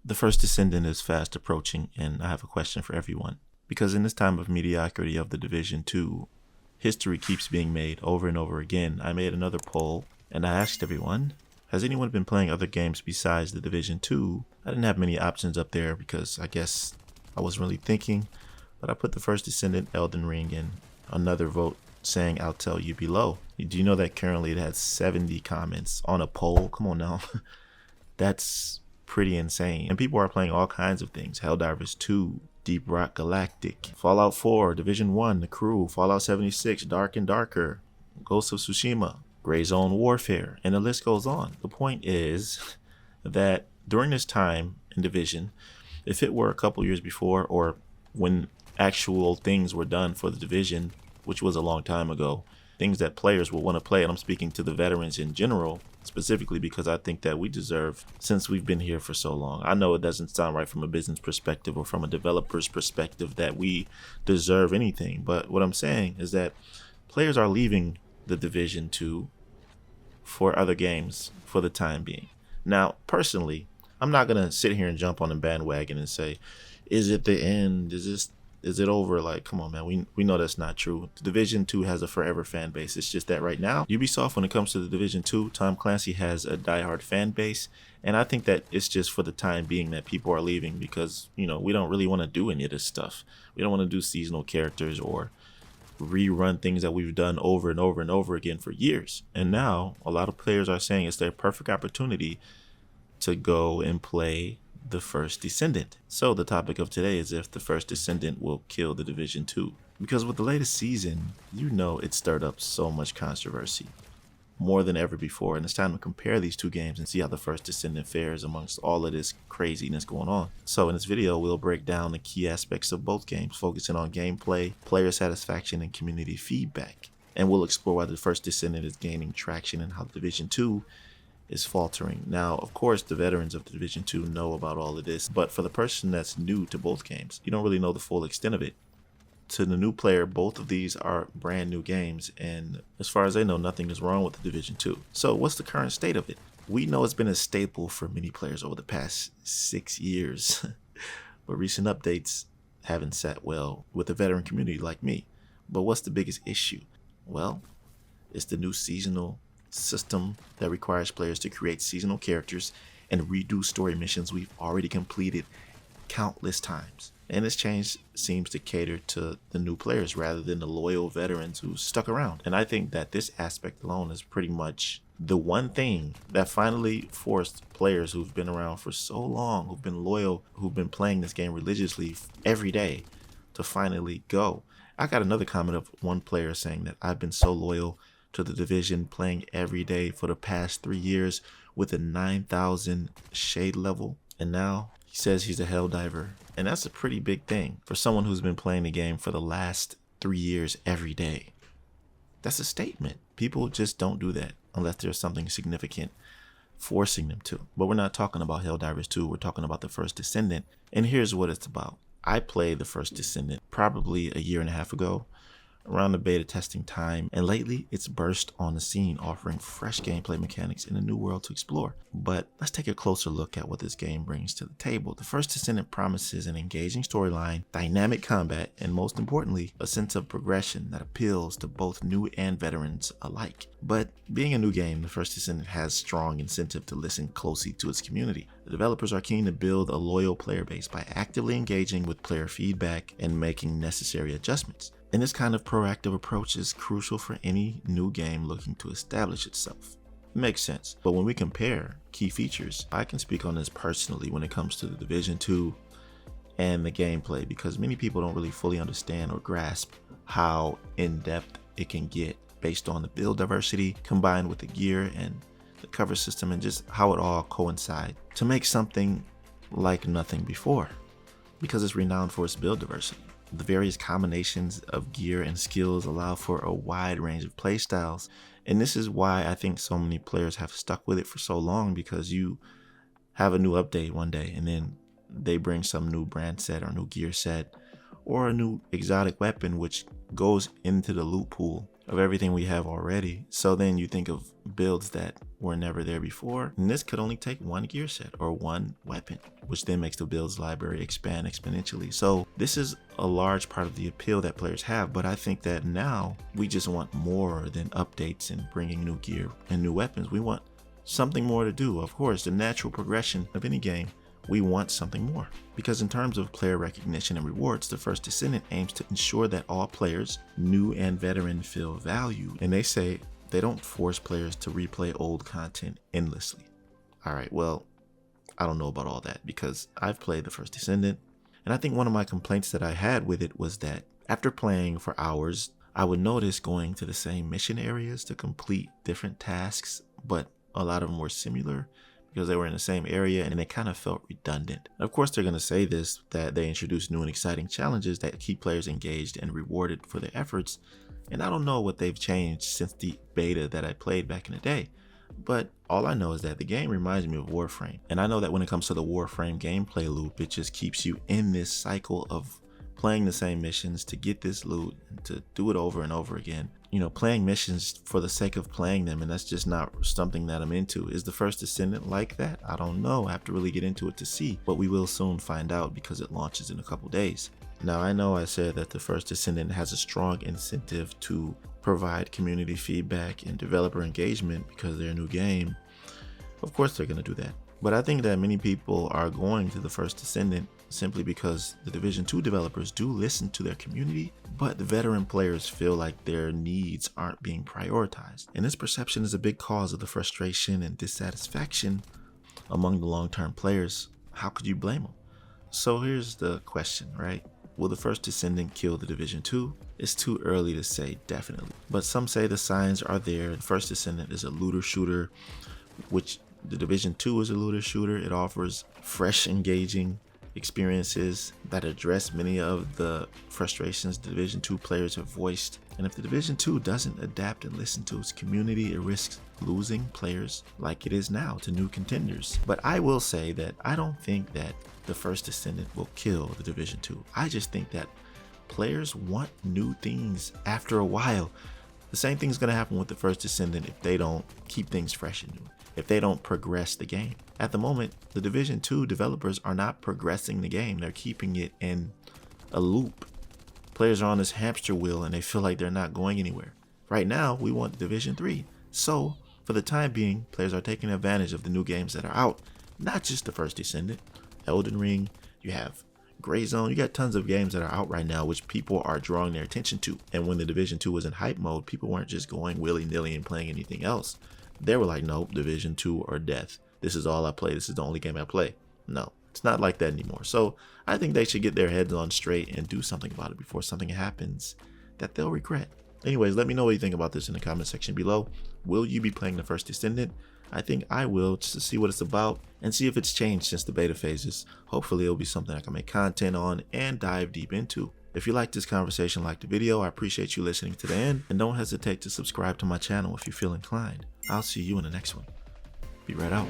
The First Descendant is fast approaching, and I have a question for everyone. Because in this time of mediocrity of the Division 2, history keeps being made over and over again. I made another poll, and I asked everyone, has anyone been playing other games besides the Division 2? I didn't have many options up there because I guess I wasn't really thinking, but I put the First Descendant, Elden Ring, and another vote saying I'll tell you below. Do you know that currently it has 70 comments on a poll? Come on now. That's pretty insane. And people are playing all kinds of things. Helldivers 2, Deep Rock Galactic, Fallout 4, Division 1, The Crew, Fallout 76, Dark and Darker, Ghost of Tsushima, Gray Zone Warfare, and the list goes on. The point is that during this time in Division, if it were a couple years before or when actual things were done for the Division, which was a long time ago, things that players will want to play, and I'm speaking to the veterans in general, specifically because I think that we deserve, since we've been here for so long. I know it doesn't sound right from a business perspective or from a developer's perspective that we deserve anything, but what I'm saying is that players are leaving the Division 2 for other games for the time being. Now, personally, I'm not going to sit here and jump on the bandwagon and say, is it the end? Is it over? Like, come on, man. We know that's not true. The Division 2 has a forever fan base. It's just that right now, Ubisoft, when it comes to the Division 2, Tom Clancy has a diehard fan base. And I think that it's just for the time being that people are leaving because, we don't really want to do any of this stuff. We don't want to do seasonal characters or rerun things that we've done over and over and over again for years. And now a lot of players are saying it's their perfect opportunity to go and play the First Descendant. So the topic of today is if the First Descendant will kill the Division 2. Because with the latest season, it stirred up so much controversy, more than ever before, and it's time to compare these two games and see how the First Descendant fares amongst all of this craziness going on. So in this video, we'll break down the key aspects of both games, focusing on gameplay, player satisfaction, and community feedback. And we'll explore why the First Descendant is gaining traction and how the Division 2 is faltering. Now, of course, the veterans of the Division 2 know about all of this, but for the person that's new to both games, you don't really know the full extent of it. To the new player, both of these are brand new games, and as far as they know, nothing is wrong with the Division 2. So what's the current state of it? We know it's been a staple for many players over the past 6 years, but recent updates haven't sat well with the veteran community like me. But what's the biggest issue? Well, it's the new seasonal system that requires players to create seasonal characters and redo story missions we've already completed countless times. And this change seems to cater to the new players rather than the loyal veterans who stuck around. And I think that this aspect alone is pretty much the one thing that finally forced players who've been around for so long, who've been loyal, who've been playing this game religiously every day, to finally go. I got another comment of one player saying that I've been so loyal to the Division, playing every day for the past 3 years with a 9,000 shade level, and now he says he's a Helldiver. And that's a pretty big thing for someone who's been playing the game for the last 3 years every day. That's a statement. People just don't do that unless there's something significant forcing them to. But we're not talking about Helldivers 2, we're talking about the First Descendant, and here's what it's about. I played the First Descendant probably a year and a half ago, around the beta testing time, and lately it's burst on the scene, offering fresh gameplay mechanics in a new world to explore. But let's take a closer look at what this game brings to the table. The First Descendant promises an engaging storyline, dynamic combat, and most importantly, a sense of progression that appeals to both new and veterans alike. But being a new game, the First Descendant has strong incentive to listen closely to its community. The developers are keen to build a loyal player base by actively engaging with player feedback and making necessary adjustments. And this kind of proactive approach is crucial for any new game looking to establish itself. It makes sense. But when we compare key features, I can speak on this personally when it comes to the Division 2 and the gameplay, because many people don't really fully understand or grasp how in-depth it can get based on the build diversity combined with the gear and the cover system and just how it all coincides to make something like nothing before, because it's renowned for its build diversity. The various combinations of gear and skills allow for a wide range of playstyles, and this is why I think so many players have stuck with it for so long, because you have a new update one day and then they bring some new brand set or new gear set or a new exotic weapon which goes into the loot pool of everything we have already. So then you think of builds that were never there before, and this could only take one gear set or one weapon, which then makes the builds library expand exponentially. So this is a large part of the appeal that players have, but I think that now we just want more than updates and bringing new gear and new weapons. We want something more to do. Of course, the natural progression of any game, we want something more. Because in terms of player recognition and rewards, the First Descendant aims to ensure that all players, new and veteran, feel valued. And they say they don't force players to replay old content endlessly. Alright, well, I don't know about all that because I've played the First Descendant, and I think one of my complaints that I had with it was that after playing for hours, I would notice going to the same mission areas to complete different tasks, but a lot of them were similar because they were in the same area and it kind of felt redundant. Of course, they're going to say this, that they introduce new and exciting challenges that keep players engaged and rewarded for their efforts. And I don't know what they've changed since the beta that I played back in the day. But all I know is that the game reminds me of Warframe. And I know that when it comes to the Warframe gameplay loop, it just keeps you in this cycle of playing the same missions to get this loot and to do it over and over again. You know, playing missions for the sake of playing them, and that's just not something that I'm into. Is the First Descendant like that? I don't know. I have to really get into it to see, but we will soon find out because it launches in a couple days. Now, I know I said that the First Descendant has a strong incentive to provide community feedback and developer engagement because they're a new game. Of course they're going to do that. But I think that many people are going to the First Descendant simply because the Division 2 developers do listen to their community, but the veteran players feel like their needs aren't being prioritized. And this perception is a big cause of the frustration and dissatisfaction among the long-term players. How could you blame them? So here's the question, right? Will the First Descendant kill the Division 2? It's too early to say definitely, but some say the signs are there. The First Descendant is a looter shooter, which the Division 2 is a looter shooter. It offers fresh, engaging experiences that address many of the frustrations the Division 2 players have voiced. And if the Division 2 doesn't adapt and listen to its community, it risks losing players like it is now to new contenders. But I will say that I don't think that the First Descendant will kill the Division 2. I just think that players want new things after a while. The same thing's going to happen with the First Descendant if they don't keep things fresh and new, if they don't progress the game. At the moment, the Division 2 developers are not progressing the game. They're keeping it in a loop. Players are on this hamster wheel and they feel like they're not going anywhere. Right now, we want Division 3. So, for the time being, players are taking advantage of the new games that are out. Not just the First Descendant, Elden Ring, you have Gray Zone, you got tons of games that are out right now which people are drawing their attention to. And when the Division 2 was in hype mode, people weren't just going willy-nilly and playing anything else. They were like, nope, Division 2 or death. This is all I play. This is the only game I play. No, it's not like that anymore. So I think they should get their heads on straight and do something about it before something happens that they'll regret. Anyways, let me know what you think about this in the comment section below. Will you be playing the First Descendant? I think I will, just to see what it's about and see if it's changed since the beta phases. Hopefully it'll be something I can make content on and dive deep into. If you like this conversation, like the video, I appreciate you listening to the end, and don't hesitate to subscribe to my channel if you feel inclined. I'll see you in the next one. Be right out.